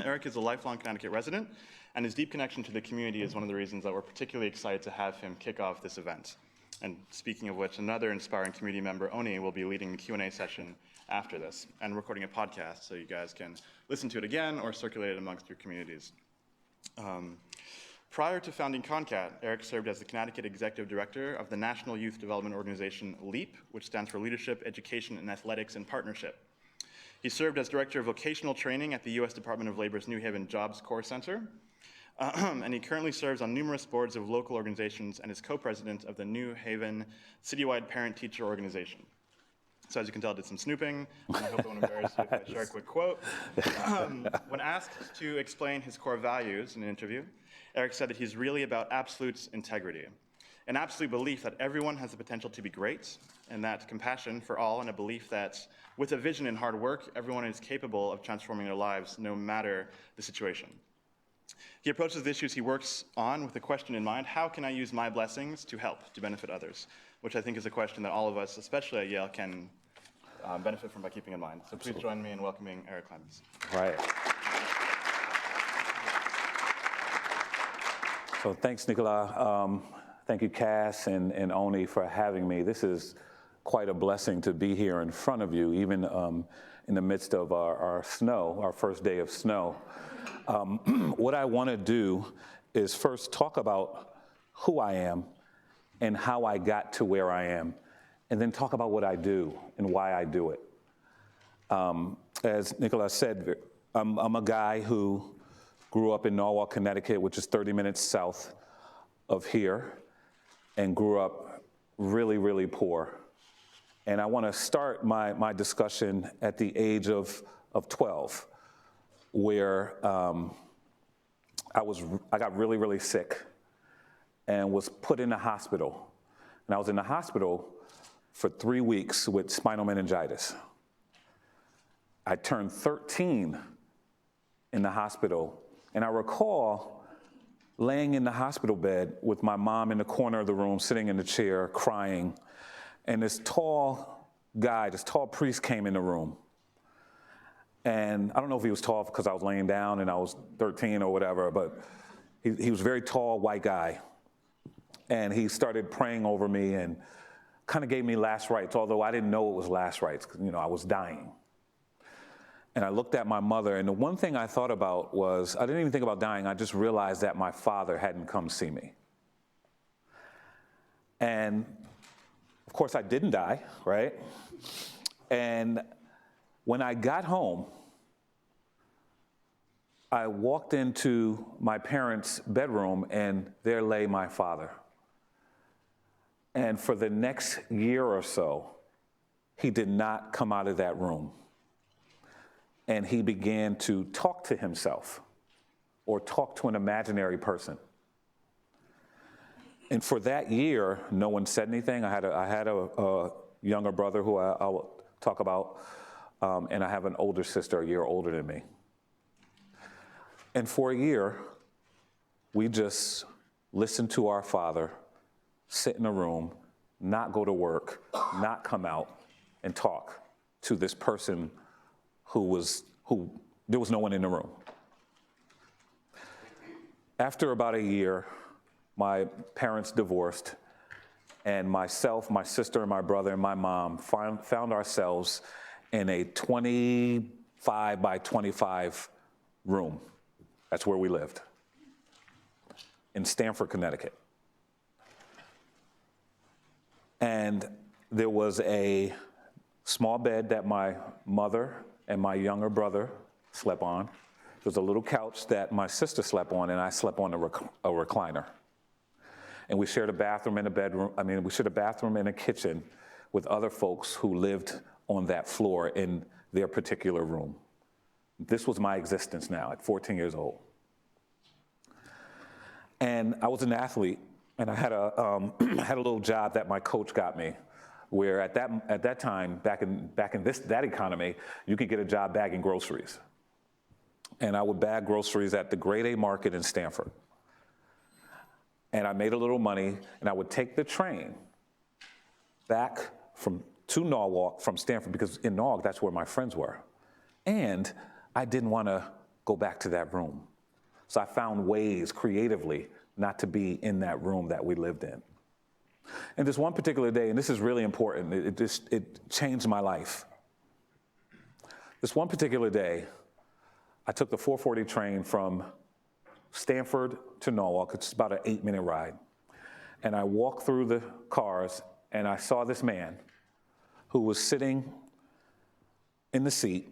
Erik is a lifelong Connecticut resident, and his deep connection to the community is one of the reasons that we're particularly excited to have him kick off this event. And speaking of which, another inspiring community member, Oni, will be leading the Q&A session after this and recording a podcast so you guys can listen to it again or circulate it amongst your communities. Prior to founding ConnCAT, Erik served as the Connecticut Executive Director of the National Youth Development Organization, LEAP, which stands for Leadership, Education, and Athletics in Partnership. He served as Director of Vocational Training at the U.S. Department of Labor's New Haven Jobs Corps Center, and he currently serves on numerous boards of local organizations and is co-president of the New Haven Citywide Parent-Teacher Organization. So as you can tell, I did some snooping, and I hope I won't embarrass you if I share a quick quote. When asked to explain his core values in an interview, Erik said that he's really about absolute integrity, an absolute belief that everyone has the potential to be great, and that compassion for all, and a belief that with a vision and hard work, everyone is capable of transforming their lives no matter the situation. He approaches the issues he works on with the question in mind: how can I use my blessings to help, to benefit others? Which I think is a question that all of us, especially at Yale, can benefit from by keeping in mind. So please join me in welcoming Erik Clemmons. Right. So thanks, Nicola. Thank you, Cass and Oni, for having me. This is quite a blessing to be here in front of you, even in the midst of our snow, our first day of snow. What I want to do is first talk about who I am and how I got to where I am, and then talk about what I do and why I do it. As Nicola said, I'm a guy who grew up in Norwalk, Connecticut, which is 30 minutes south of here, and grew up really, really poor. And I want to start my discussion at the age of 12, where I got really, really sick and was put in the hospital. And I was in the hospital for 3 weeks with spinal meningitis. I turned 13 in the hospital, and I recall laying in the hospital bed with my mom in the corner of the room, sitting in the chair, crying, and this tall guy, this tall priest came in the room. And I don't know if he was tall because I was laying down and I was 13 or whatever, but he was a very tall white guy. And he started praying over me and kind of gave me last rites, although I didn't know it was last rites, because I was dying. And I looked at my mother, and the one thing I thought about was, I didn't even think about dying, I just realized that my father hadn't come see me. And of course I didn't die, right? And when I got home, I walked into my parents' bedroom, and there lay my father. And for the next year or so, he did not come out of that room. And he began to talk to himself or talk to an imaginary person. And for that year, no one said anything. I had a younger brother who I'll talk about, and I have an older sister, a year older than me. And for a year, we just listened to our father sit in a room, not go to work, not come out and talk to this person who there was no one in the room. After about a year, my parents divorced, and myself, my sister, and my brother, and my mom found ourselves in a 25 by 25 room. That's where we lived, in Stamford, Connecticut. And there was a small bed that my mother and my younger brother slept on. There was a little couch that my sister slept on, and I slept on a recliner. And we shared a bathroom and a bedroom. We shared a bathroom and a kitchen with other folks who lived on that floor in their particular room. This was my existence now at 14 years old. And I was an athlete, and I had a little job that my coach got me, where at that time, back in that economy, you could get a job bagging groceries. And I would bag groceries at the Grade A Market in Stamford. And I made a little money, and I would take the train back to Norwalk from Stamford, because in Norwalk, that's where my friends were. And I didn't want to go back to that room. So I found ways creatively not to be in that room that we lived in. And this one particular day, and this is really important, it changed my life. This one particular day, I took the 440 train from Stanford to Norwalk. It's about an 8-minute ride. And I walked through the cars, and I saw this man who was sitting in the seat.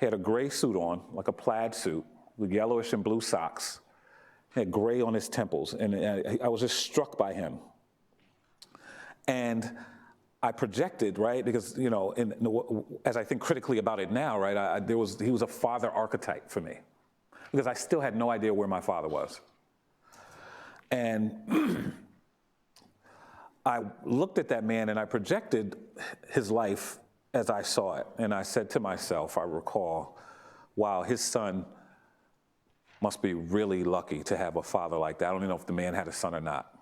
He had a gray suit on, like a plaid suit, with yellowish and blue socks. He had gray on his temples, and I was just struck by him. And I projected, right, because, you know, as I think critically about it now, right, he was a father archetype for me, because I still had no idea where my father was. And I looked at that man and I projected his life as I saw it. And I said to myself, I recall, wow, his son must be really lucky to have a father like that. I don't even know if the man had a son or not.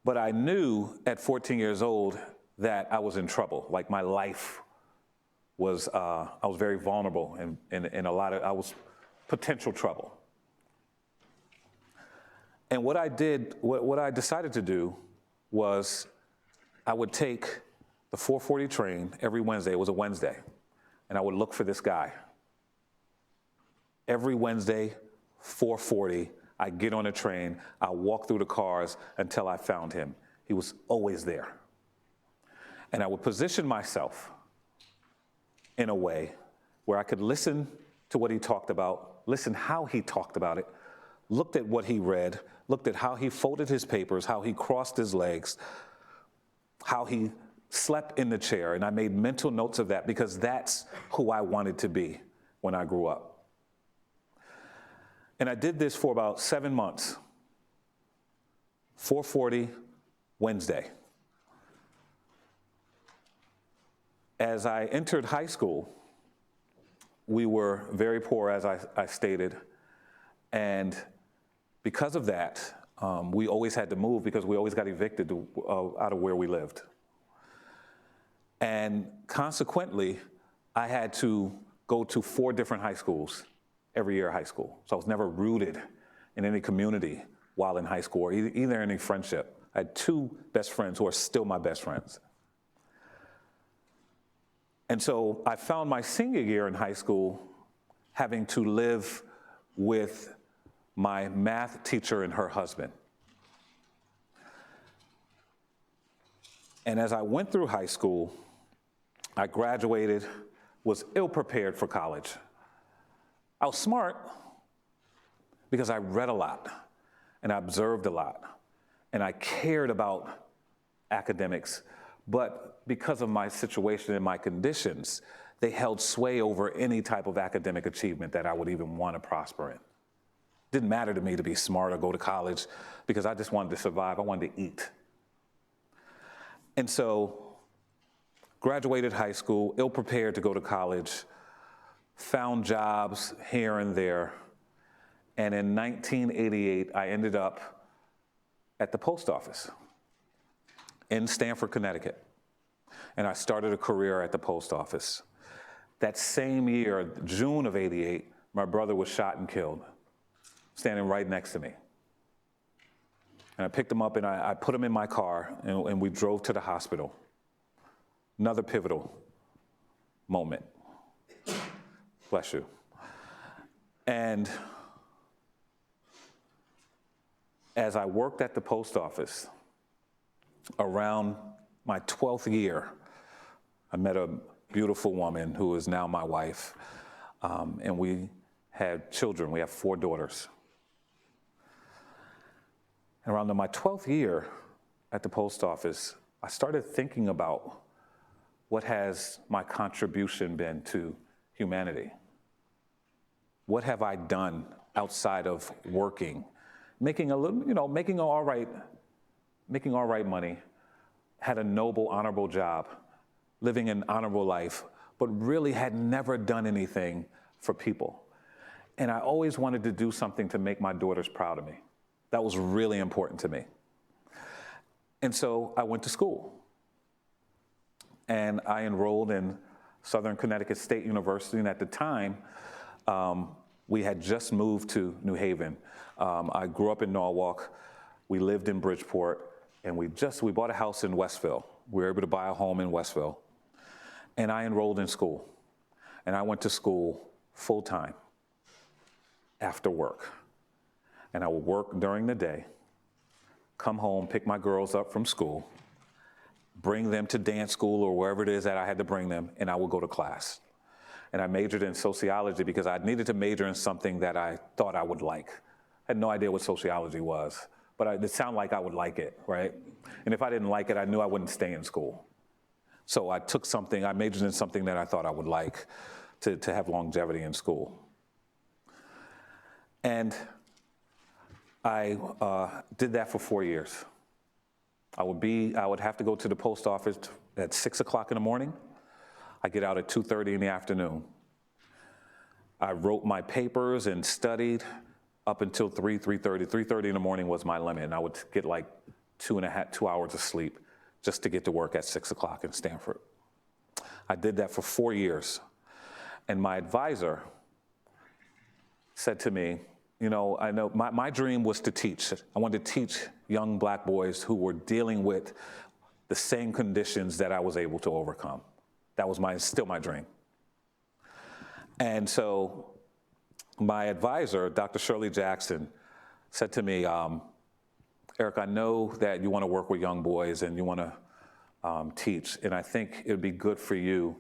But I knew at 14 years old that I was in trouble. Like my life was, I was very vulnerable and I was potential trouble. And what I decided to do was I would take the 440 train every Wednesday. It was a Wednesday. And I would look for this guy. Every Wednesday, 440, I get on a train, I walk through the cars until I found him. He was always there. And I would position myself in a way where I could listen to what he talked about, listen how he talked about it, looked at what he read, looked at how he folded his papers, how he crossed his legs, how he slept in the chair. And I made mental notes of that because that's who I wanted to be when I grew up. And I did this for about 7 months. 440 Wednesday. As I entered high school, we were very poor, as I stated. And because of that, we always had to move because we always got evicted out of where we lived. And consequently, I had to go to 4 different high schools every year of high school. So I was never rooted in any community while in high school or either any friendship. I had 2 best friends who are still my best friends. And so I found my senior year in high school having to live with my math teacher and her husband. And as I went through high school, I graduated, was ill-prepared for college. I was smart because I read a lot and I observed a lot and I cared about academics, but because of my situation and my conditions, they held sway over any type of academic achievement that I would even want to prosper in. Didn't matter to me to be smart or go to college because I just wanted to survive. I wanted to eat. And so graduated high school, ill-prepared to go to college, found jobs here and there, and in 1988, I ended up at the post office in Stamford, Connecticut, and I started a career at the post office. That same year, June of '88, my brother was shot and killed, standing right next to me. And I picked him up and I put him in my car and we drove to the hospital. Another pivotal moment. Bless you. And as I worked at the post office, around my 12th year, I met a beautiful woman who is now my wife, and we had children. We have 4 daughters. And around my 12th year at the post office, I started thinking about what has my contribution been to humanity? What have I done outside of working, making a little, making all right money, had a noble, honorable job, living an honorable life, but really had never done anything for people. And I always wanted to do something to make my daughters proud of me. That was really important to me. And so I went to school. And I enrolled in Southern Connecticut State University, and at the time, We had just moved to New Haven. I grew up in Norwalk. We lived in Bridgeport, and we bought a house in Westville. We were able to buy a home in Westville. And I enrolled in school. And I went to school full time after work. And I would work during the day, come home, pick my girls up from school, bring them to dance school or wherever it is that I had to bring them, and I would go to class. And I majored in sociology because I needed to major in something that I thought I would like. I had no idea what sociology was, but it sounded like I would like it, right? And if I didn't like it, I knew I wouldn't stay in school. So I majored in something that I thought I would like to have longevity in school. And I did that for 4 years. I would have to go to the post office at 6 o'clock in the morning. I get out at 2:30 in the afternoon. I wrote my papers and studied up until 3:30. 3:30 in the morning was my limit, and I would get like 2 hours of sleep just to get to work at 6 o'clock in Stanford. I did that for 4 years. And my advisor said to me, you know, I know my dream was to teach. I wanted to teach young black boys who were dealing with the same conditions that I was able to overcome. That was still my dream. And so my advisor, Dr. Shirley Jackson, said to me, Eric, I know that you want to work with young boys and you want to teach, and I think it would be good for you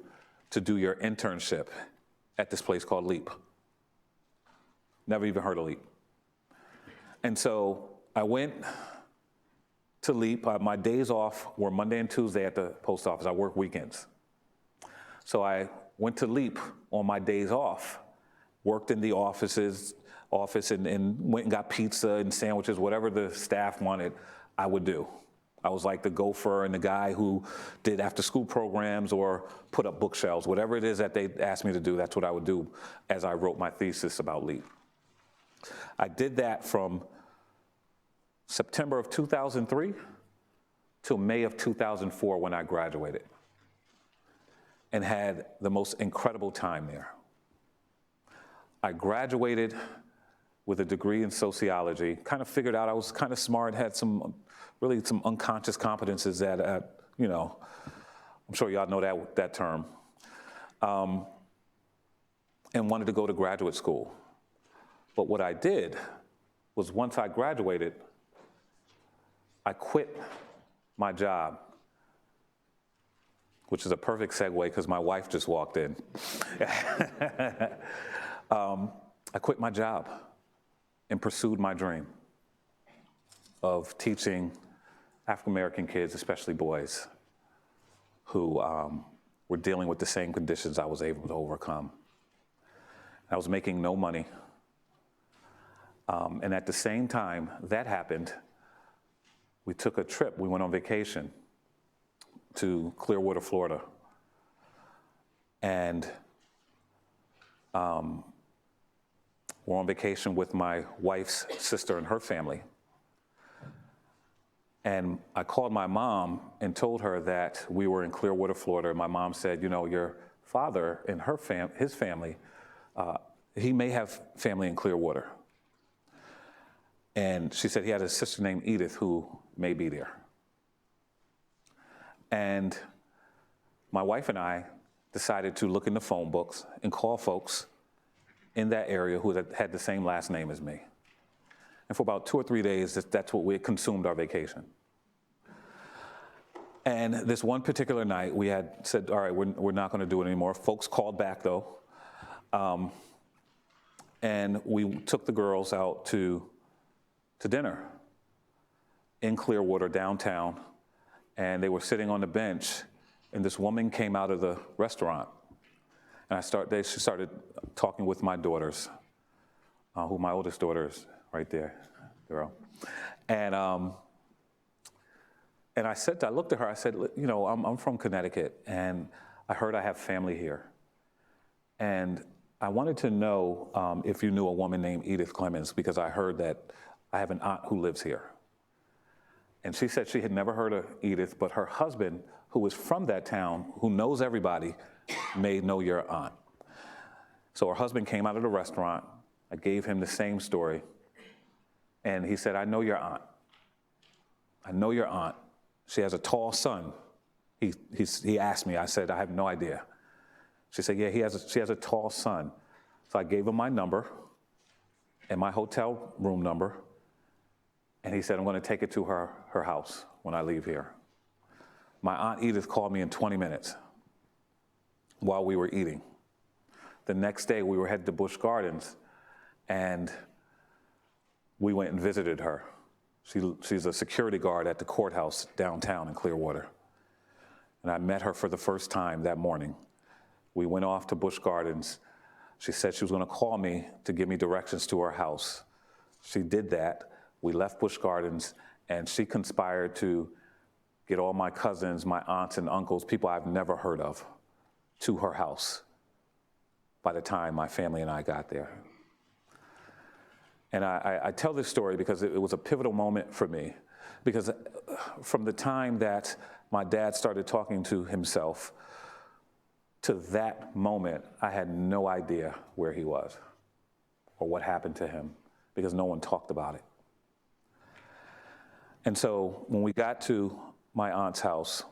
to do your internship at this place called LEAP. Never even heard of LEAP. And so I went to LEAP. My days off were Monday and Tuesday at the post office. I work weekends. So I went to LEAP on my days off, worked in the office and went and got pizza and sandwiches, whatever the staff wanted, I would do. I was like the gopher and the guy who did after school programs or put up bookshelves. Whatever it is that they asked me to do, that's what I would do as I wrote my thesis about LEAP. I did that from September of 2003 till May of 2004 when I graduated, and had the most incredible time there. I graduated with a degree in sociology, kind of figured out I was kind of smart, had some unconscious competences that, you know, I'm sure y'all know that term, and wanted to go to graduate school. But what I did was once I graduated, I quit my job, which is a perfect segue because my wife just walked in. I quit my job and pursued my dream of teaching African-American kids, especially boys, who were dealing with the same conditions I was able to overcome. I was making no money. And at the same time that happened, we took a trip. We went on vacation to Clearwater, Florida. And we're on vacation with my wife's sister and her family. And I called my mom and told her that we were in Clearwater, Florida. My mom said, you know, your father and his family, he may have family in Clearwater. And she said he had a sister named Edith who may be there. And my wife and I decided to look in the phone books and call folks in that area who had the same last name as me. And for about 2 or 3 days, that's what we consumed our vacation. And this one particular night, we had said, all right, we're not going to do it anymore. Folks called back, though. And we took the girls out to dinner in Clearwater, downtown. And they were sitting on the bench, and this woman came out of the restaurant. And she started talking with my daughters, who my oldest daughter is right there, girl. And I looked at her, I said, you know, I'm from Connecticut, and I heard I have family here. And I wanted to know if you knew a woman named Edith Clemmons, because I heard that I have an aunt who lives here. And she said she had never heard of Edith, but her husband, who is from that town, who knows everybody, may know your aunt. So her husband came out of the restaurant. I gave him the same story. And he said, I know your aunt. I know your aunt. She has a tall son. He asked me. I said, I have no idea. She said, yeah, she has a tall son. So I gave him my number and my hotel room number. And he said, I'm going to take it to her house when I leave here. My Aunt Edith called me in 20 minutes while we were eating. The next day, we were headed to Busch Gardens, and we went and visited her. She's a security guard at the courthouse downtown in Clearwater. And I met her for the first time that morning. We went off to Busch Gardens. She said she was going to call me to give me directions to her house. She did that. We left Busch Gardens, and she conspired to get all my cousins, my aunts and uncles, people I've never heard of, to her house by the time my family and I got there. And I tell this story because it was a pivotal moment for me, because from the time that my dad started talking to himself to that moment, I had no idea where he was or what happened to him, because no one talked about it. And so when we got to my aunt's house,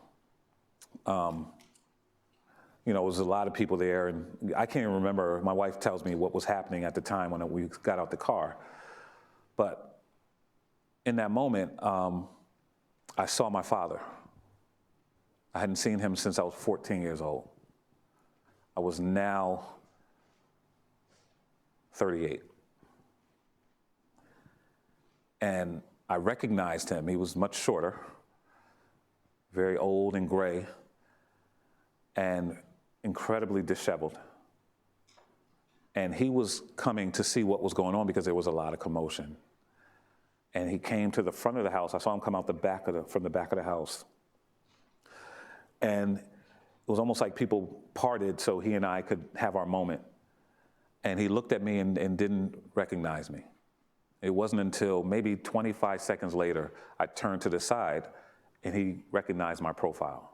there was a lot of people there, and I can't even remember. My wife tells me what was happening at the time when we got out the car. But in that moment, I saw my father. I hadn't seen him since I was 14 years old. I was now 38. And I recognized him. He was much shorter, very old and gray, and incredibly disheveled. And he was coming to see what was going on because there was a lot of commotion. And he came to the front of the house. I saw him come out from the back of the house. And it was almost like people parted so he and I could have our moment. And he looked at me and didn't recognize me. It wasn't until maybe 25 seconds later, I turned to the side and he recognized my profile.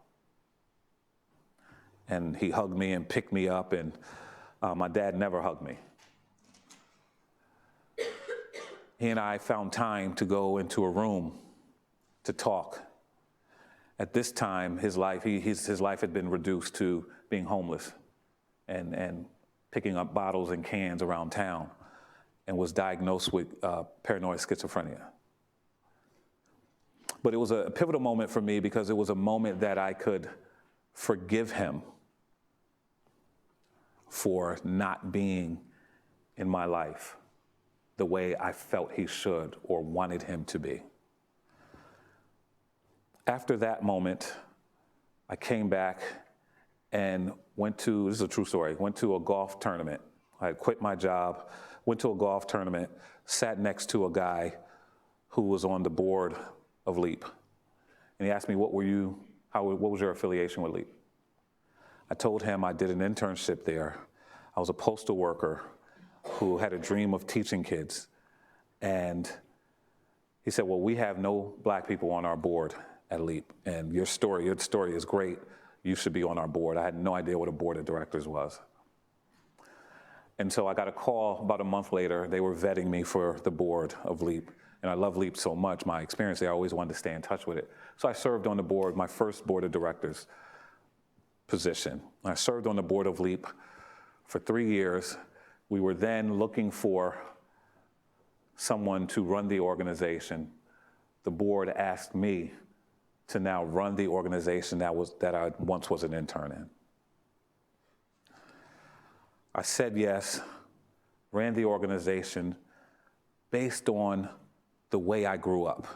And he hugged me and picked me up, and my dad never hugged me. He and I found time to go into a room to talk. At this time, his life had been reduced to being homeless and picking up bottles and cans around town, and was diagnosed with paranoid schizophrenia. But it was a pivotal moment for me because it was a moment that I could forgive him for not being in my life the way I felt he should or wanted him to be. After that moment, I came back and this is a true story, went to a golf tournament. I had quit my job, went to a golf tournament, sat next to a guy who was on the board of LEAP. And he asked me, what was your affiliation with LEAP? I told him I did an internship there. I was a postal worker who had a dream of teaching kids. And he said, well, we have no black people on our board at LEAP, and your story is great. You should be on our board. I had no idea what a board of directors was. And so I got a call about a month later. They were vetting me for the board of LEAP. And I love LEAP so much, my experience there, I always wanted to stay in touch with it. So I served on the board, my first board of directors position. I served on the board of LEAP for 3 years. We were then looking for someone to run the organization. The board asked me to now run the organization that I once was an intern in. I said yes, ran the organization based on the way I grew up,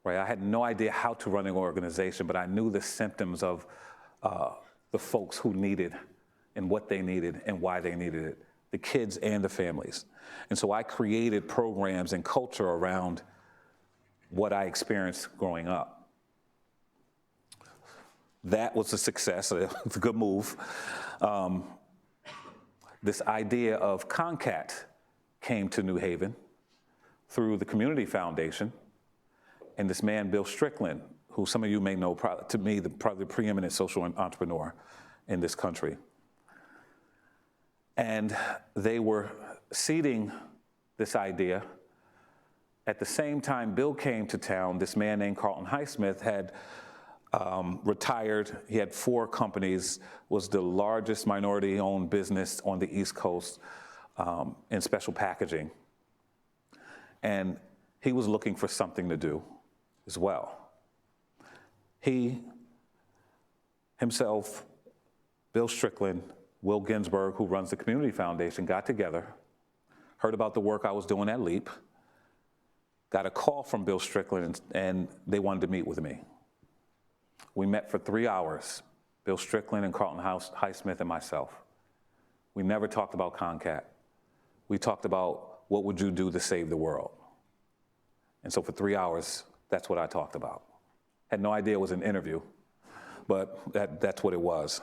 right? I had no idea how to run an organization, but I knew the symptoms of the folks who needed and what they needed and why they needed it, the kids and the families. And so I created programs and culture around what I experienced growing up. That was a success, it's a good move. This idea of ConnCAT came to New Haven through the Community Foundation and this man, Bill Strickland, who some of you may know, to me, probably the preeminent social entrepreneur in this country. And they were seeding this idea. At the same time Bill came to town, this man named Carlton Highsmith had retired. He had 4 companies, was the largest minority-owned business on the East Coast in special packaging. And he was looking for something to do as well. He himself, Bill Strickland, Will Ginsburg, who runs the Community Foundation, got together, heard about the work I was doing at LEAP, got a call from Bill Strickland, and they wanted to meet with me. We met for 3 hours, Bill Strickland and Carlton Highsmith and myself. We never talked about ConnCAT. We talked about what would you do to save the world. And so for 3 hours, that's what I talked about. Had no idea it was an interview, but that's what it was.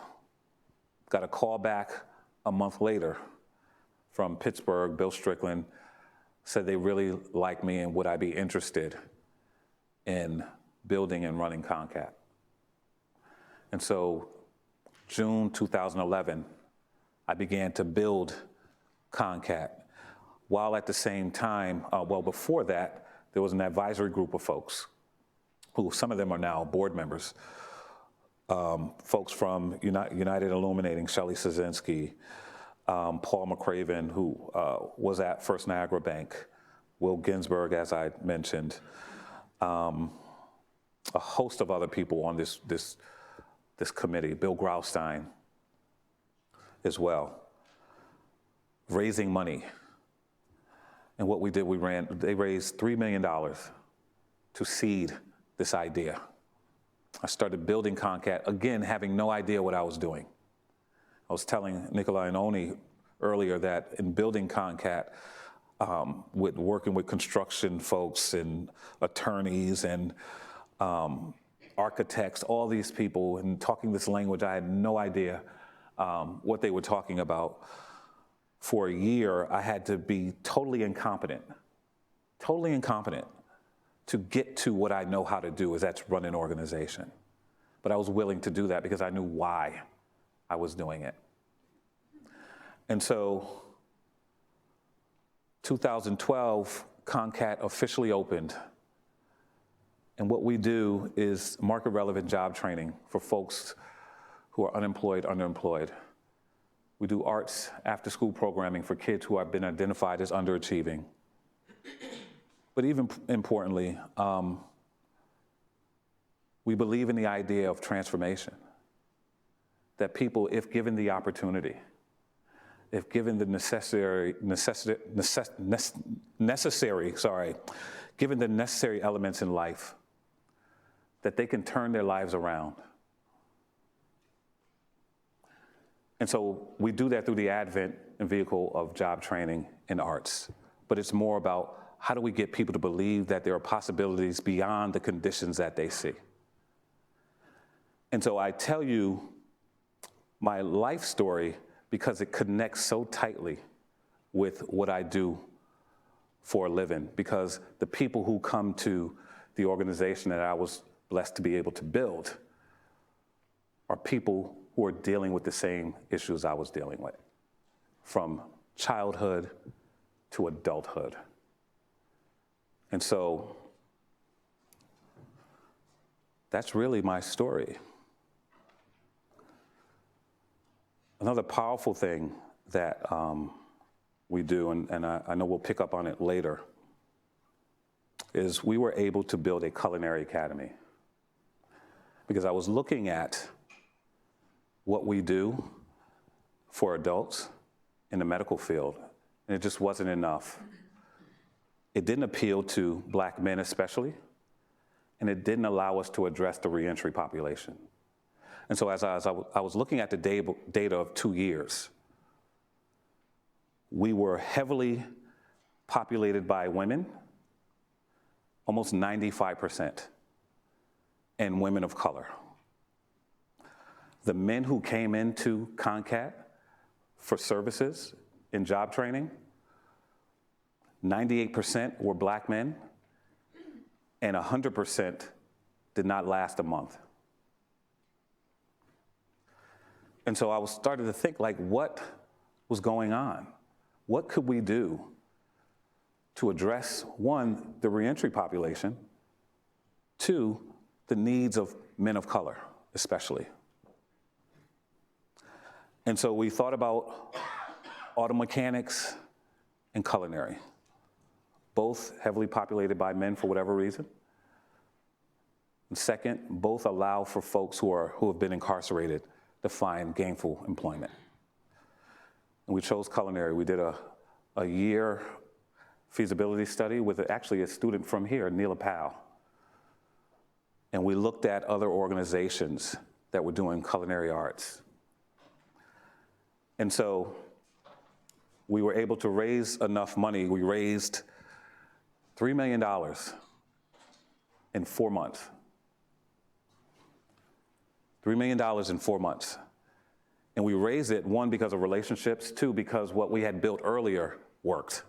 Got a call back a month later from Pittsburgh. Bill Strickland said they really like me and would I be interested in building and running ConnCAT. And so June 2011, I began to build ConnCAT, while at the same time, well, before that, there was an advisory group of folks who some of them are now board members, folks from United Illuminating, Shelley Szynski, Paul McCraven, who was at First Niagara Bank, Will Ginsburg, as I mentioned, a host of other people on this committee, Bill Graustein as well, raising money. And what we did, they raised $3 million to seed this idea. I started building ConnCAT, again, having no idea what I was doing. I was telling Nikolai and Oni earlier that in building ConnCAT, with working with construction folks and attorneys and architects, all these people, and talking this language, I had no idea what they were talking about. For a year, I had to be totally incompetent to get to what I know how to do, is that's run an organization. But I was willing to do that because I knew why I was doing it. And so 2012, ConnCAT officially opened. And what we do is market relevant job training for folks who are unemployed, underemployed. We do arts after school programming for kids who have been identified as underachieving. But even importantly, we believe in the idea of transformation. That people, if given the opportunity, if given the given the necessary elements in life, that they can turn their lives around. And so we do that through the advent and vehicle of job training and arts. But it's more about how do we get people to believe that there are possibilities beyond the conditions that they see. And so I tell you my life story because it connects so tightly with what I do for a living, because the people who come to the organization that I was blessed to be able to build are people who are dealing with the same issues I was dealing with, from childhood to adulthood. And so that's really my story. Another powerful thing that we do, and I know we'll pick up on it later, is we were able to build a culinary academy. Because I was looking at what we do for adults in the medical field, and it just wasn't enough. It didn't appeal to Black men especially, and it didn't allow us to address the reentry population. And so as I was looking at the data of 2 years, we were heavily populated by women, almost 95%, and women of color. The men who came into ConnCAT for services in job training, 98% were Black men, and 100% did not last a month. And so I was starting to think, like, what was going on. What could we do to address, one, the reentry population, two, the needs of men of color, especially. And so we thought about auto mechanics and culinary, both heavily populated by men for whatever reason. And second, both allow for folks who have been incarcerated to find gainful employment. And we chose culinary. We did a year feasibility study with actually a student from here, Neela Powell. And we looked at other organizations that were doing culinary arts. And so we were able to raise enough money. We raised $3 million in 4 months. $3 million in 4 months. And we raised it, one, because of relationships, two, because what we had built earlier worked.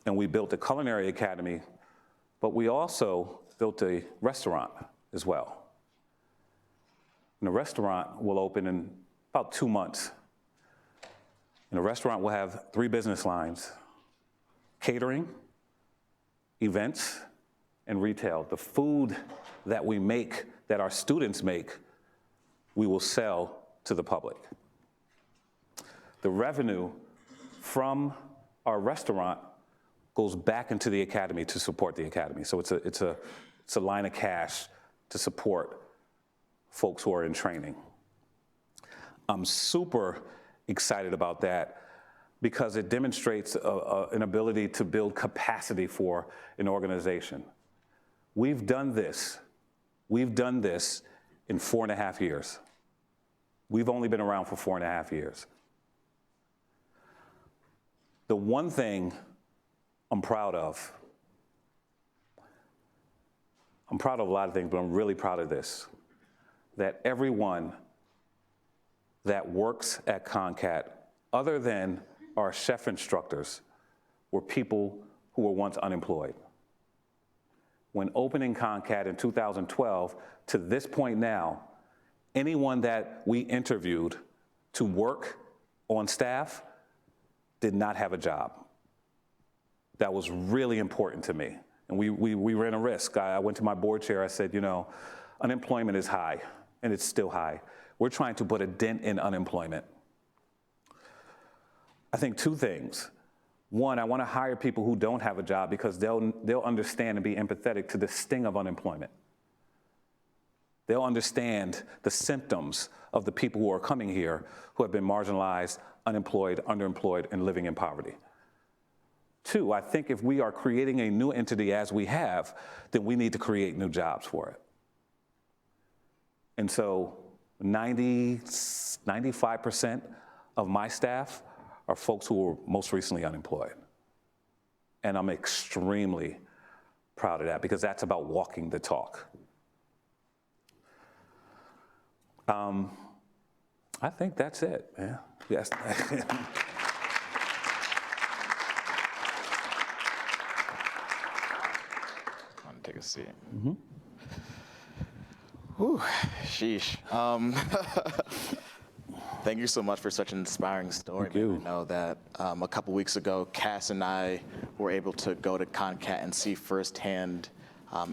And we built a culinary academy, but we also built a restaurant as well. And the restaurant will open in about 2 months. And the restaurant will have 3 business lines: catering, events, and retail. The food that we make, that our students make, we will sell to the public. The revenue from our restaurant goes back into the academy to support the academy. So it's a line of cash to support folks who are in training. I'm super excited about that because it demonstrates an ability to build capacity for an organization. We've done this in 4.5 years. We've only been around for 4.5 years. The one thing I'm proud of a lot of things, but I'm really proud of this, that everyone that works at ConnCAT, other than our chef instructors, were people who were once unemployed. When opening ConnCAT in 2012, to this point now, anyone that we interviewed to work on staff did not have a job. That was really important to me. And we ran a risk. I went to my board chair, I said, unemployment is high, and it's still high. We're trying to put a dent in unemployment. I think 2 things. One, I want to hire people who don't have a job because they'll understand and be empathetic to the sting of unemployment. They'll understand the symptoms of the people who are coming here who have been marginalized, unemployed, underemployed, and living in poverty. 2, I think if we are creating a new entity as we have, then we need to create new jobs for it. And so 95% of my staff are folks who were most recently unemployed. And I'm extremely proud of that because that's about walking the talk. I think that's it. Yeah. Yes. Take a seat. Mm-hmm. Whew, sheesh. Thank you so much for such an inspiring story. Thank you. I know that a couple weeks ago, Cass and I were able to go to ConnCAT and see firsthand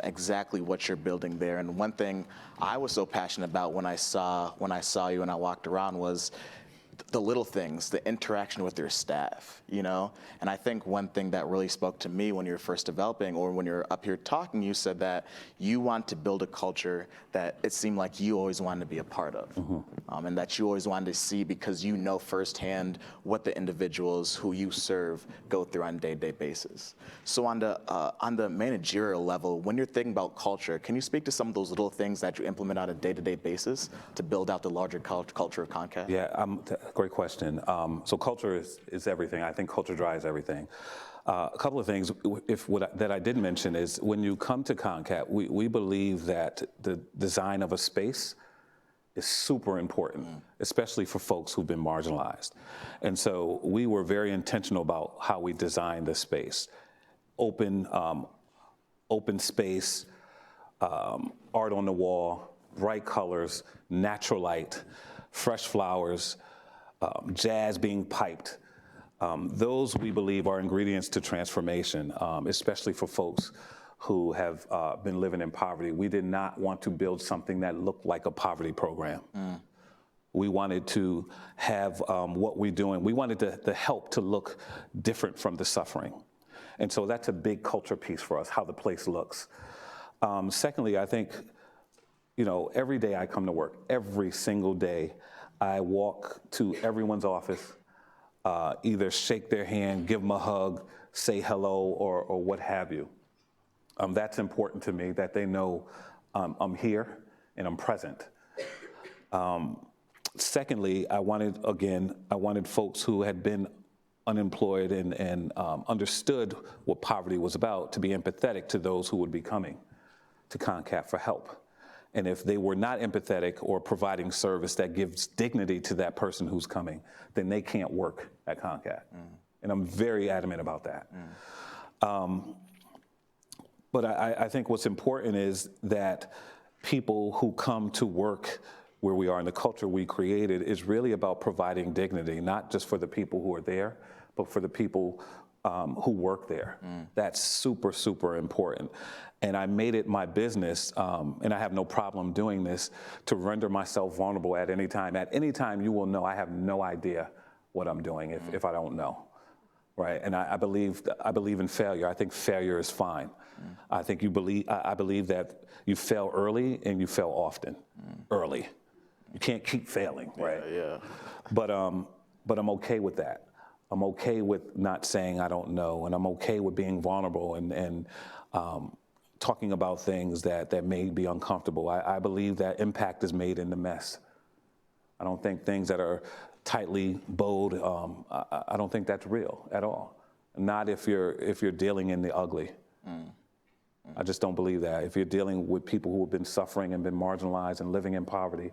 exactly what you're building there. And one thing I was so passionate about when I saw you and I walked around was the little things, the interaction with your staff, And I think one thing that really spoke to me when you were first developing or when you're up here talking, you said that you want to build a culture that it seemed like you always wanted to be a part of. Mm-hmm. And that you always wanted to see because you know firsthand what the individuals who you serve go through on a day-to-day basis. So on the managerial level, when you're thinking about culture, can you speak to some of those little things that you implement on a day-to-day basis to build out the larger culture of ConnCAT? Yeah, great question. So culture is everything. I think culture drives everything. A couple of things that I did mention is when you come to ConnCAT, we believe that the design of a space is super important, especially for folks who've been marginalized. And so we were very intentional about how we designed the space. Open space, art on the wall, bright colors, natural light, fresh flowers, jazz being piped. Those, we believe, are ingredients to transformation, especially for folks who have been living in poverty. We did not want to build something that looked like a poverty program. We wanted to have what we're doing. We wanted the help to look different from the suffering. And so that's a big culture piece for us, how the place looks. Secondly, I think, every day I come to work, every single day, I walk to everyone's office, either shake their hand, give them a hug, say hello, or what have you. That's important to me, that they know I'm here and I'm present. Secondly, I wanted folks who had been unemployed and understood what poverty was about to be empathetic to those who would be coming to ConnCAT for help. And if they were not empathetic or providing service that gives dignity to that person who's coming, then they can't work at ConnCAT. And I'm very adamant about that. But I think what's important is that people who come to work where we are in the culture we created is really about providing dignity, not just for the people who are there, but for the people who work there. That's super, super important. And I made it my business, and I have no problem doing this, to render myself vulnerable at any time. At any time, you will know I have no idea what I'm doing if I don't know, right? And I believe in failure. I think failure is fine. I believe that you fail early and you fail often, early. You can't keep failing, right? Yeah. But I'm okay with that. I'm okay with not saying I don't know, and I'm okay with being vulnerable and talking about things that may be uncomfortable. I believe that impact is made in the mess. I don't think things that are tightly bowed, I don't think that's real at all. Not if you're dealing in the ugly. I just don't believe that. If you're dealing with people who have been suffering and been marginalized and living in poverty,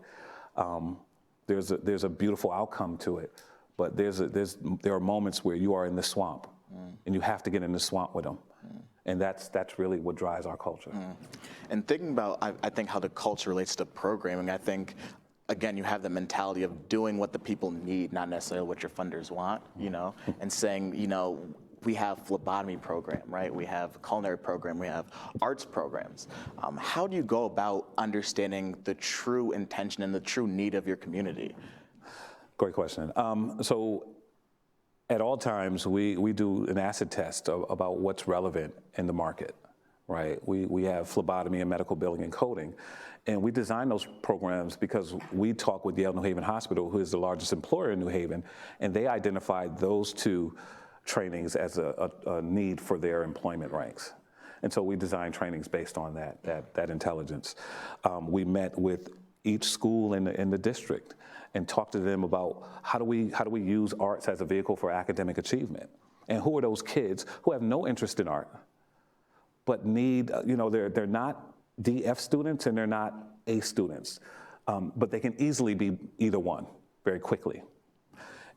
there's a beautiful outcome to it. But there are moments where you are in the swamp, and you have to get in the swamp with them. And that's really what drives our culture. And thinking about, I think, how the culture relates to programming, I think, again, you have the mentality of doing what the people need, not necessarily what your funders want, and saying, we have phlebotomy program, right? We have a culinary program, we have arts programs. How do you go about understanding the true intention and the true need of your community? Great question. So at all times, we do an acid test about what's relevant in the market, right? We have phlebotomy and medical billing and coding. And we design those programs because we talk with Yale New Haven Hospital, who is the largest employer in New Haven, and they identified those two trainings as a need for their employment ranks. And so we design trainings based on that intelligence. We met with each school in the district and talked to them about how do we use arts as a vehicle for academic achievement? And who are those kids who have no interest in art, but need, they're not DF students and they're not A students, but they can easily be either one very quickly.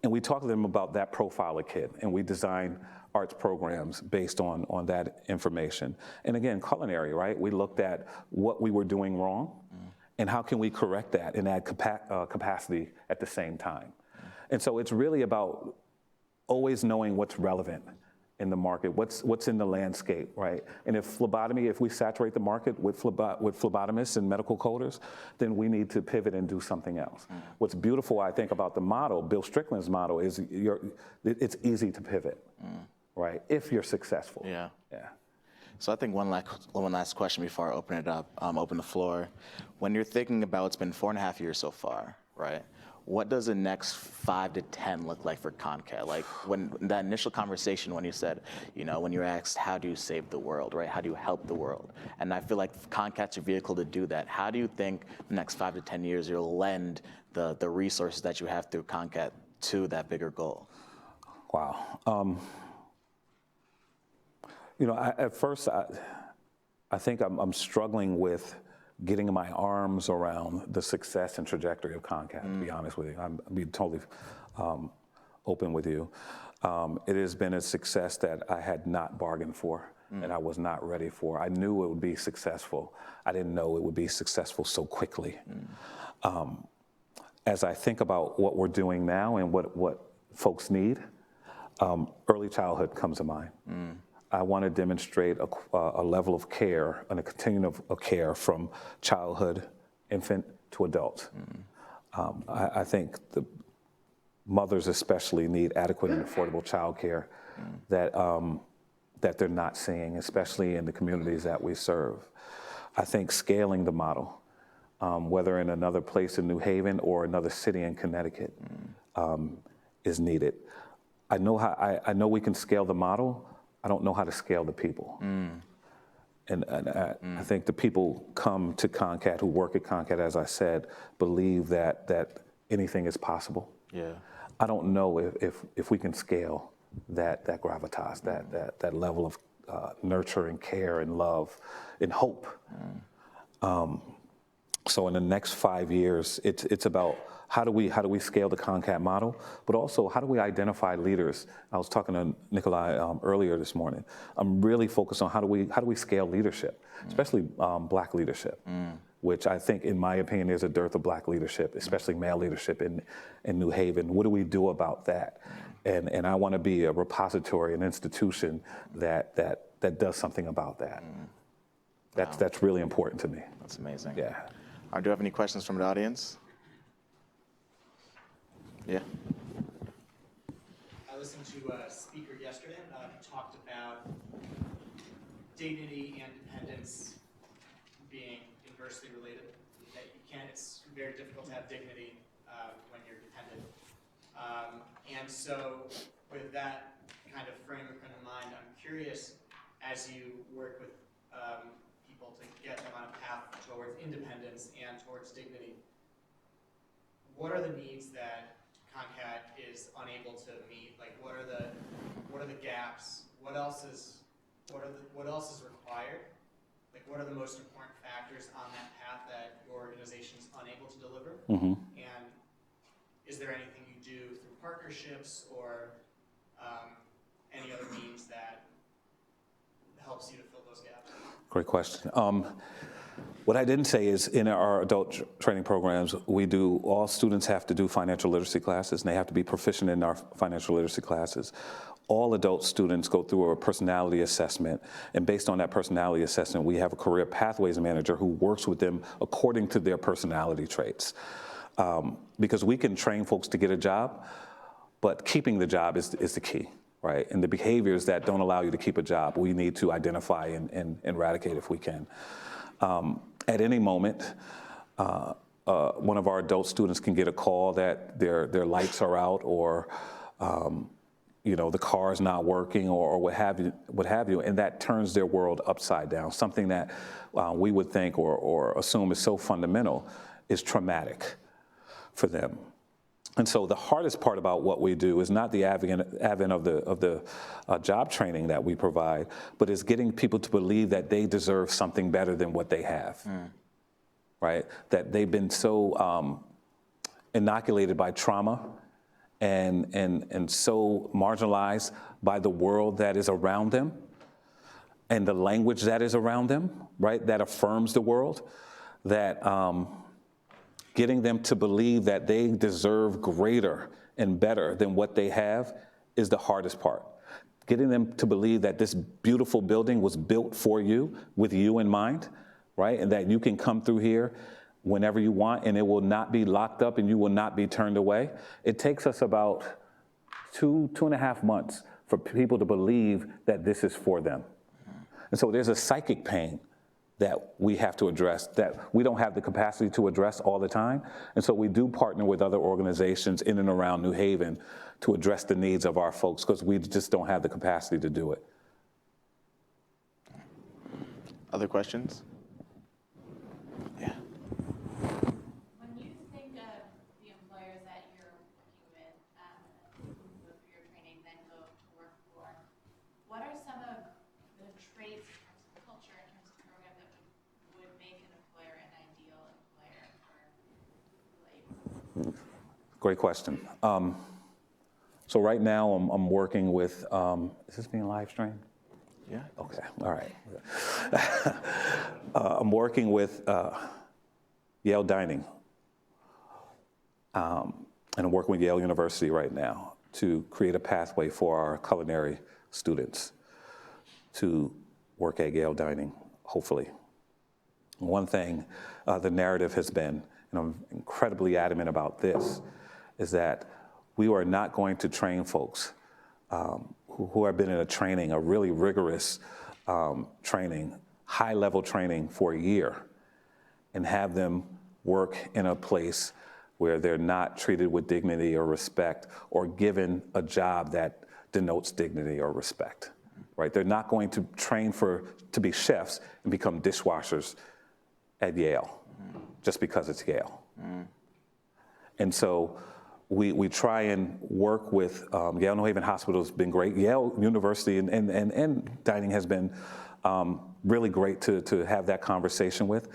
And we talk to them about that profile of kid, and we design arts programs based on that information. And again, culinary, right? We looked at what we were doing wrong, and how can we correct that and add capacity at the same time. And so it's really about always knowing what's relevant in the market, what's in the landscape, right? And if we saturate the market with phlebotomists and medical coders, then we need to pivot and do something else. What's beautiful, I think, about the model, Bill Strickland's model, is it's easy to pivot, right? If you're successful. Yeah. So I think one last question before I open it up, open the floor. When you're thinking about, it's been 4.5 years so far, right? What does the next 5 to 10 look like for ConnCAT? Like when that initial conversation, when you said, when you're asked, how do you save the world, right? How do you help the world? And I feel like ConnCAT's your vehicle to do that. How do you think the next 5 to 10 years you'll lend the resources that you have through ConnCAT to that bigger goal? Wow. At first, I think I'm struggling with getting my arms around the success and trajectory of ConnCAT, to be honest with you. I'll be totally open with you. It has been a success that I had not bargained for and I was not ready for. I knew it would be successful. I didn't know it would be successful so quickly. as I think about what we're doing now and what folks need, early childhood comes to mind. I want to demonstrate a level of care and a continuum of care from childhood, infant to adult. I think the mothers especially need adequate and affordable childcare that they're not seeing, especially in the communities that we serve. I think scaling the model, whether in another place in New Haven or another city in Connecticut, is needed. I know we can scale the model. I don't know how to scale the people. And I think the people come to ConnCAT, who work at ConnCAT, as I said, believe that anything is possible. Yeah. I don't know if we can scale that gravitas, that level of nurture and care and love and hope. So in the next 5 years, it's about how do we scale the ConnCAT model, but also how do we identify leaders? I was talking to Nikolai earlier this morning. I'm really focused on how do we scale leadership, especially Black leadership, which I think, in my opinion, there's a dearth of Black leadership, especially male leadership in New Haven. What do we do about that? And I want to be a repository, an institution that does something about that. That's really important to me. That's amazing. Yeah. Do you have any questions from the audience? Yeah. I listened to a speaker yesterday who talked about dignity and dependence being inversely related. That it's very difficult to have dignity when you're dependent. And so, with that kind of framework in mind, I'm curious, as you work with people to get them on a path towards independence and towards dignity, what are the needs that ConnCAT is unable to meet? Like, what are the gaps? What else is required? Like, what are the most important factors on that path that your organization is unable to deliver? And is there anything you do through partnerships or any other means that helps you to fill those gaps? Great question. What I didn't say is, in our adult training programs, all students have to do financial literacy classes, and they have to be proficient in our financial literacy classes. All adult students go through a personality assessment, and based on that personality assessment, we have a career pathways manager who works with them according to their personality traits. Because we can train folks to get a job, but keeping the job is the key, right? And the behaviors that don't allow you to keep a job, we need to identify and eradicate if we can. At any moment, one of our adult students can get a call that their lights are out, or the car is not working, or what have you, and that turns their world upside down. Something that we would think or assume is so fundamental is traumatic for them. And so the hardest part about what we do is not the advent of the job training that we provide, but is getting people to believe that they deserve something better than what they have, right? That they've been so inoculated by trauma and so marginalized by the world that is around them and the language that is around them, right? That affirms the world, that getting them to believe that they deserve greater and better than what they have is the hardest part. Getting them to believe that this beautiful building was built for you, with you in mind, right? And that you can come through here whenever you want, and it will not be locked up and you will not be turned away. It takes us about 2.5 months for people to believe that this is for them. And so there's a psychic pain that we have to address, that we don't have the capacity to address all the time. And so we do partner with other organizations in and around New Haven to address the needs of our folks, because we just don't have the capacity to do it. Other questions? Yeah. When you think of the employers that you're working with, go through your training, then go to work for, what are some of the traits in terms of culture, in terms of program, that would make an employer an ideal employer for labor? Great question. So right now I'm working with, is this being live streamed? Yeah. Okay, all right. I'm working with Yale Dining, And I'm working with Yale University right now to create a pathway for our culinary students to work at Yale Dining, hopefully. One thing the narrative has been, and I'm incredibly adamant about this, is that we are not going to train folks who have been in a training, a really rigorous training, high-level training for a year, and have them work in a place where they're not treated with dignity or respect or given a job that denotes dignity or respect, right? They're not going to train to be chefs and become dishwashers at Yale just because it's Yale. And so we try and work with Yale New Haven Hospital has been great. Yale University and dining has been really great to have that conversation with.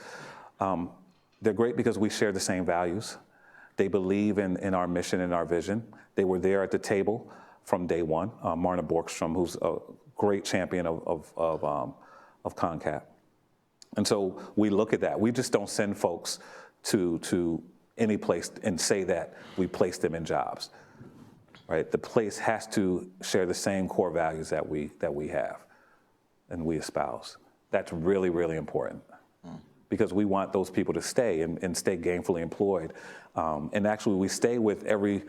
They're great because we share the same values. They believe in our mission and our vision. They were there at the table from day one. Marna Borgstrom, who's a great champion of ConnCAT. And so we look at that. We just don't send folks to any place and say that we place them in jobs, right? The place has to share the same core values that we have and we espouse. That's really, really important. Because we want those people to stay and stay gainfully employed. And actually, we stay with every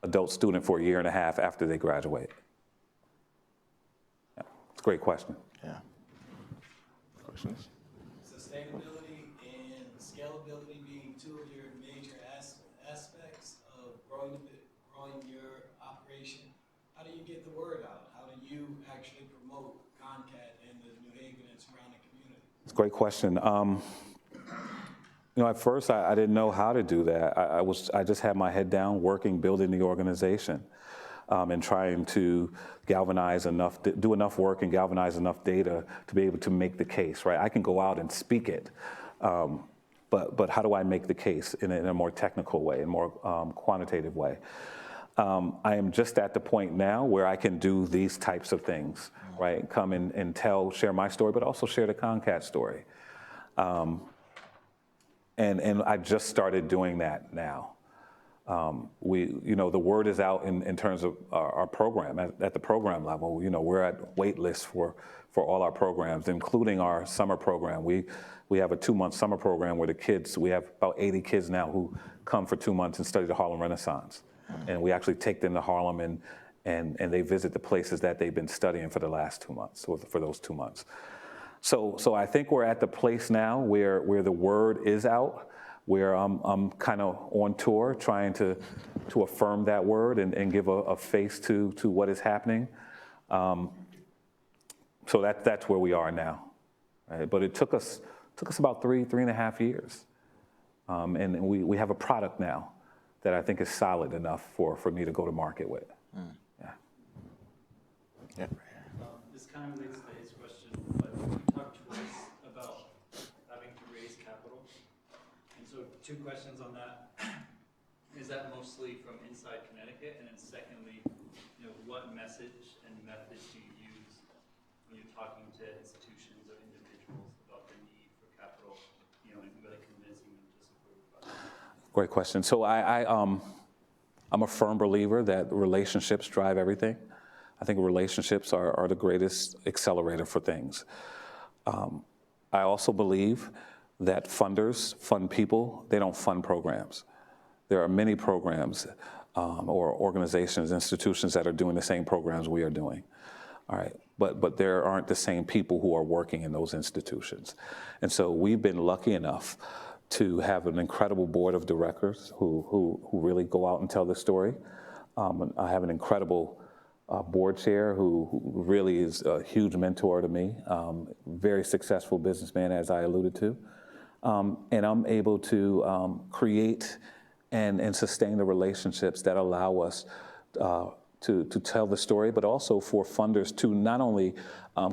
adult student for a year and a half after they graduate. Yeah. It's a great question. Yeah. Questions? Sustainability and scalability being two of your major aspects of growing your operation. How do you get the word out? How do you actually promote ConnCAT in the New Haven and surrounding community? It's a great question. At first I didn't know how to do that. I just had my head down, working, building the organization, and trying to galvanize do enough work and galvanize enough data to be able to make the case, right? I can go out and speak it, but how do I make the case in a more technical way, in a more quantitative way? I am just at the point now where I can do these types of things, right? Come and share my story, but also share the ConnCAT story. And I just started doing that now. The word is out in terms of our program at the program level. We're at wait lists for all our programs, including our summer program. We have a 2-month summer program where we have about 80 kids now who come for 2 months and study the Harlem Renaissance. And we actually take them to Harlem and they visit the places that they've been studying for the last 2 months, or for those 2 months. So I think we're at the place now where the word is out, where I'm kind of on tour trying to affirm that word and give a face to what is happening. So that's where we are now, right? But it took us about 3.5 years. And we have a product now that I think is solid enough for me to go to market with. Yeah. This kind of relates to his question, but you talked to us about having to raise capital. And so 2 questions on that. Is that mostly from inside Connecticut? And then secondly, what message and methods do you use when you're talking to institutions or individuals about the need for capital, and really convincing them to support the project? Great question. So I'm a firm believer that relationships drive everything. I think relationships are the greatest accelerator for things. I also believe that funders fund people, they don't fund programs. There are many programs or organizations, institutions that are doing the same programs we are doing. All right, but there aren't the same people who are working in those institutions. And so we've been lucky enough to have an incredible board of directors who really go out and tell the story. I have an incredible board chair who really is a huge mentor to me, very successful businessman, as I alluded to. And I'm able to create and sustain the relationships that allow us to tell the story, but also for funders to not only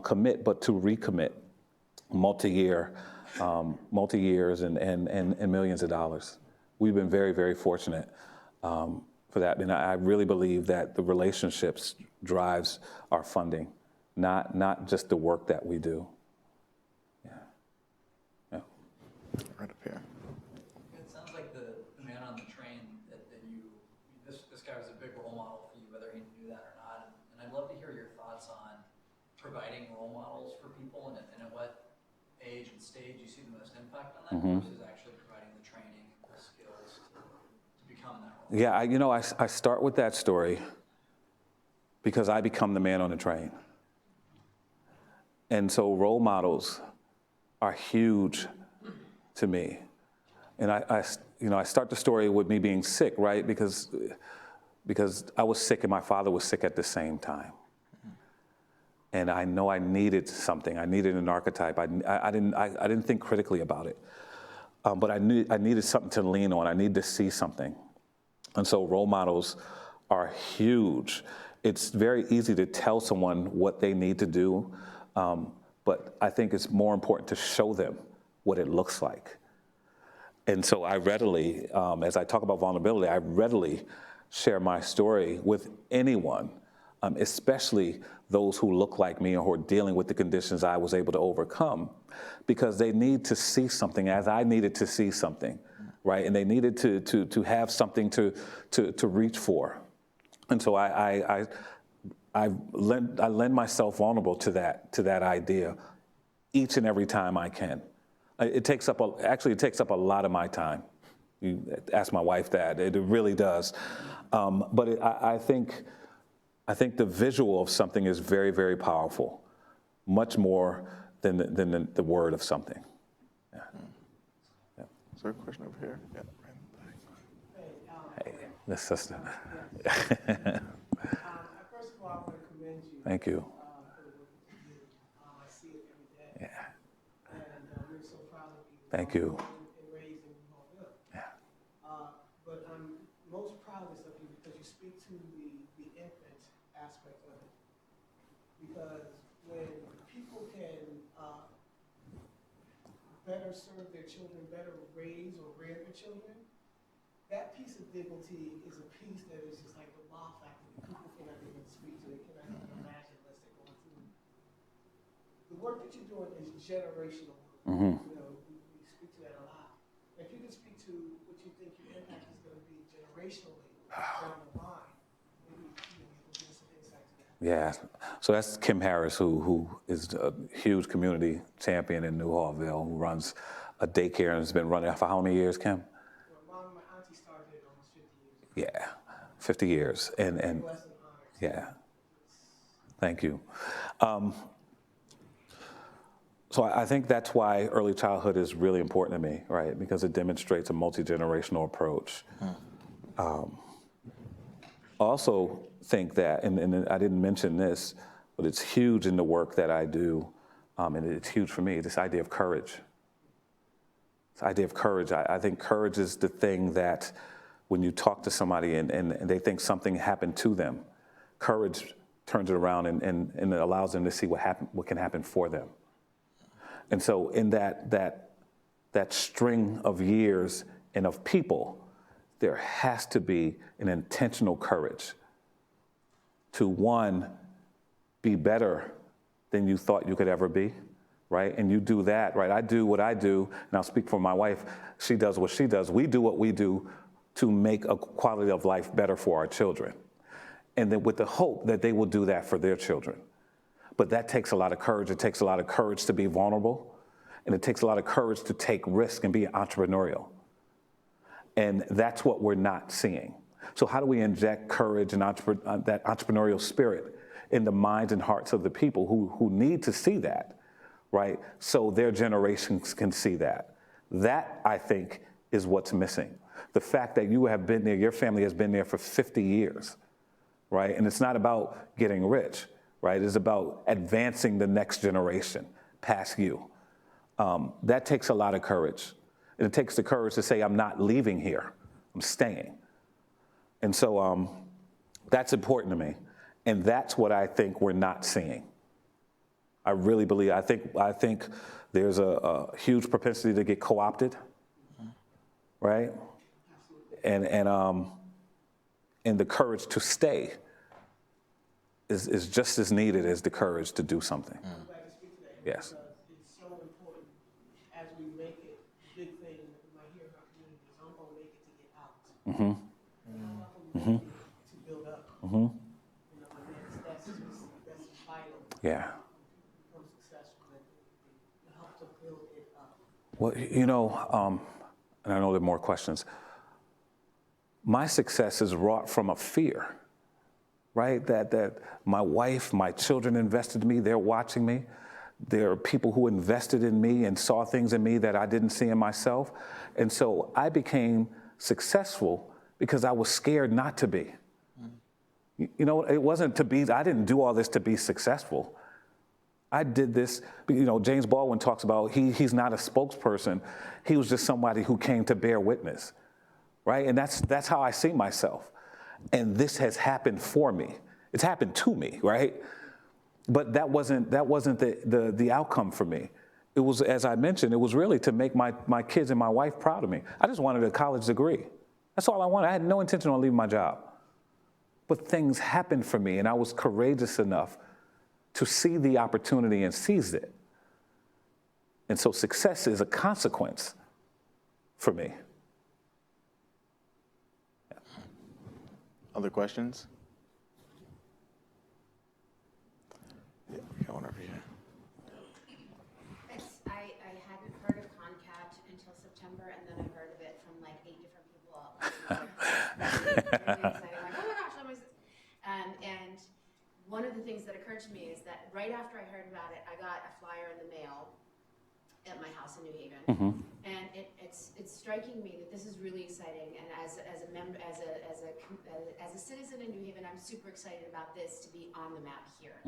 commit, but to recommit multi-years and millions of dollars. We've been very, very fortunate for that. And I really believe that the relationships drives our funding, not just the work that we do. Yeah. Right up here. It sounds like the man on the train that providing role models for people, and at what age and stage you see the most impact on that Mm-hmm. versus actually providing the training and the skills to become that role model? Yeah, I start with that story because I become the man on the train. And so role models are huge to me. And I start the story with me being sick, right? Because I was sick and my father was sick at the same time. And I know I needed something. I needed an archetype. I didn't think critically about it. But I needed something to lean on. I needed to see something. And so role models are huge. It's very easy to tell someone what they need to do, but I think it's more important to show them what it looks like. And so I readily, as I talk about vulnerability, I readily share my story with anyone, especially those who look like me or who are dealing with the conditions I was able to overcome, because they need to see something as I needed to see something, right? And they needed to have something to reach for. And so I lend myself vulnerable to that idea each and every time I can. It takes up a lot of my time. You ask my wife that, it really does. But I think the visual of something is very, very powerful, much more than the word of something. Yeah. Yeah. Is there a question over here? Yeah. Hey, this sister. First of all, I want to commend you. Thank you. For the work that you do. I see it every day. Yeah. And we're so proud of you. Thank you. And raised in Louisville. Yeah. But I'm most proudest of you because you speak to the infant aspect of it. Because when people can better serve their children, better raise or rear their children, that piece of dignity is a piece that is just like the wow factor that people cannot even speak to. They cannot even imagine unless they're going through. The work that you're doing is generational work. Mm-hmm. You know, we speak to that a lot. If you can speak to what you think your impact is going to be generationally down the line, maybe you can give us some insight to that. Yeah, so that's Kim Harris, who is a huge community champion in New Hallville, who runs a daycare and has been running for how many years, Kim? Well, my auntie started it almost 50 years ago. Yeah, 50 years, and Blessed and honored. yeah, thank you. So I think that's why early childhood is really important to me, right? Because it demonstrates a multi-generational approach. I also think that, and I didn't mention this, but it's huge in the work that I do, and it's huge for me, this idea of courage. This idea of courage, I think courage is the thing that when you talk to somebody and they think something happened to them, courage turns it around and it allows them to see what can happen for them. And so in that string of years and of people, there has to be an intentional courage to, one, be better than you thought you could ever be, right? And you do that, right? I do what I do, and I'll speak for my wife. She does what she does. We do what we do to make a quality of life better for our children. And then with the hope that they will do that for their children. But that takes a lot of courage. It takes a lot of courage to be vulnerable. And it takes a lot of courage to take risks and be entrepreneurial. And that's what we're not seeing. So how do we inject courage and that entrepreneurial spirit in the minds and hearts of the people who need to see that, right? So their generations can see that. That, I think, is what's missing. The fact that you have been there, your family has been there for 50 years, right? And it's not about getting rich, right? It's about advancing the next generation past you. That takes a lot of courage. And it takes the courage to say, I'm not leaving here, I'm staying. And so that's important to me. And that's what I think we're not seeing. I really believe, I think there's a huge propensity to get co-opted, right? And the courage to stay is just as needed as the courage to do something. I'm glad to speak to that. Yes. Because it's so important as we make it. The big thing that we might hear in our community is I'm going to make it to get out. Mm-hmm. And I'm not going to make it to build up. Mm-hmm. You know, and that's vital. Yeah. Well, and I know there are more questions. My success is wrought from a fear, right? That my wife, my children invested in me, they're watching me. There are people who invested in me and saw things in me that I didn't see in myself. And so I became successful because I was scared not to be. It wasn't to be, I didn't do all this to be successful. I did this, James Baldwin talks about he's not a spokesperson. He was just somebody who came to bear witness, right? And that's how I see myself. And this has happened for me. It's happened to me, right? But that wasn't the outcome for me. It was, as I mentioned, it was really to make my kids and my wife proud of me. I just wanted a college degree. That's all I wanted. I had no intention on leaving my job. But things happened for me, and I was courageous enough to see the opportunity and seize it. And so success is a consequence for me. Yeah. Other questions? Yeah, going over here. I hadn't heard of ConnCAT until September, and then I heard of it from like 8 different people. Really exciting. Like, oh my gosh, and one of the things that occurred to me is that right after I heard about it, I got a flyer in the mail at my house in New Haven, and it's striking me that this is really exciting. And as a member, as a citizen in New Haven, I'm super excited about this to be on the map here.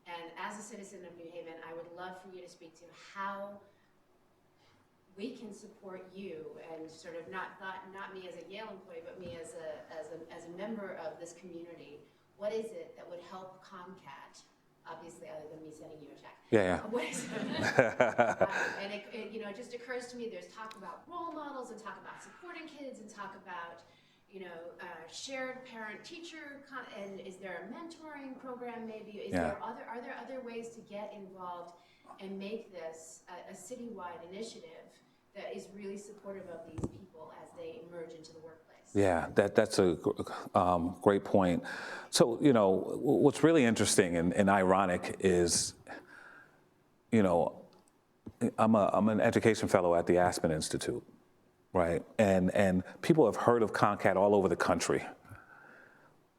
And as a citizen of New Haven, I would love for you to speak to how we can support you, and sort of not me as a Yale employee, but me as a member of this community. What is it that would help ConnCAT, obviously other than me sending you a check? Yeah. What is it? And it just occurs to me, there's talk about role models and talk about supporting kids and talk about, shared parent-teacher, and is there a mentoring program maybe? Are there other ways to get involved and make this a citywide initiative that is really supportive of these people as they emerge into the workplace? Yeah, that's a great point. So, what's really interesting and ironic is, I'm an education fellow at the Aspen Institute, right? And people have heard of ConnCAT all over the country,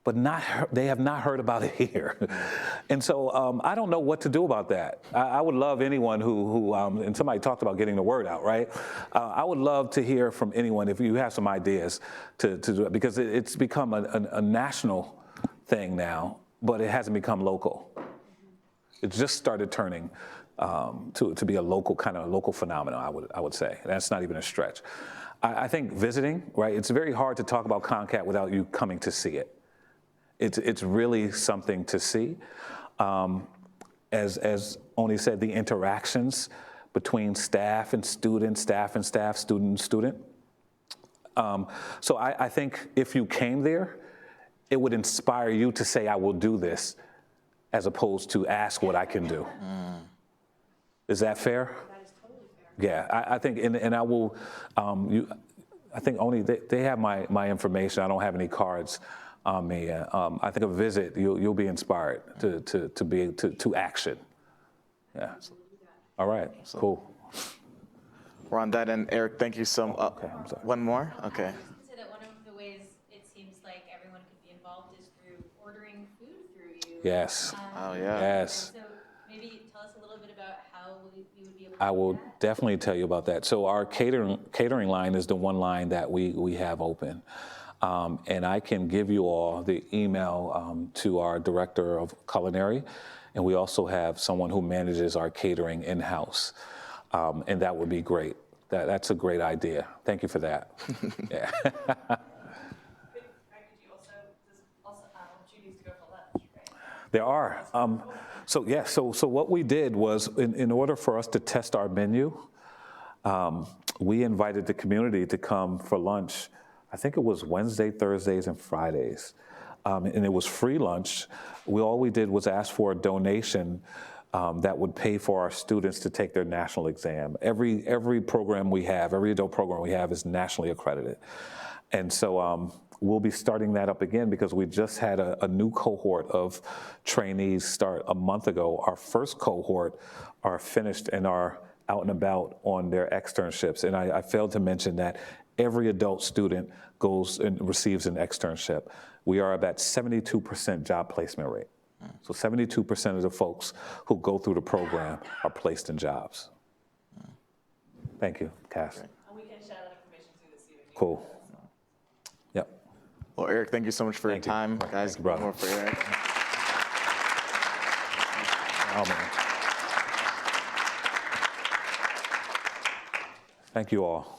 but they have not heard about it here. And so I don't know what to do about that. I would love anyone who and somebody talked about getting the word out, right? I would love to hear from anyone if you have some ideas to do it, because it's become a national thing now, but it hasn't become local. It's just started turning to be a local phenomenon, I would say. That's not even a stretch. I think visiting, right? It's very hard to talk about ConnCAT without you coming to see it. It's really something to see. As Oni said, the interactions between staff and student, staff and staff, student and student. So I think if you came there, it would inspire you to say, I will do this, as opposed to ask what I can do. Is that fair? That is totally fair. Yeah, I think, and I will, I think Oni, they have my information. I don't have any cards on me. I think a visit, you'll be inspired to action. Yeah. All right. Cool. We're on that end. Eric, thank you so much. Okay, I'm sorry. One more? Okay. I was just going to say that one of the ways it seems like everyone could be involved is through ordering food through you. Yes. Oh, yeah. Yes. So maybe tell us a little bit about how we would be able to I do will that. definitely tell you about that. So our catering line is the one line that we have open. And I can give you all the email to our director of culinary, and we also have someone who manages our catering in-house, and that would be great. That's a great idea. Thank you for that. Yeah. Could you also opportunities to go for lunch, right? There are. So what we did was, in order for us to test our menu, we invited the community to come for lunch. I think it was Wednesday, Thursdays, and Fridays. And it was free lunch. All we did was ask for a donation that would pay for our students to take their national exam. Every program we have, every adult program we have is nationally accredited. And so we'll be starting that up again because we just had a new cohort of trainees start a month ago. Our first cohort are finished and are out and about on their externships. And I failed to mention that every adult student goes and receives an externship. We are about 72% job placement rate. So 72% of the folks who go through the program are placed in jobs. Thank you, Cass. And we can share that information too this evening. Cool. Yep. Well, Eric, thank you so much for your Thank you. time. Guys, Thank you, brother. more for Eric. Oh, man. Thank you all.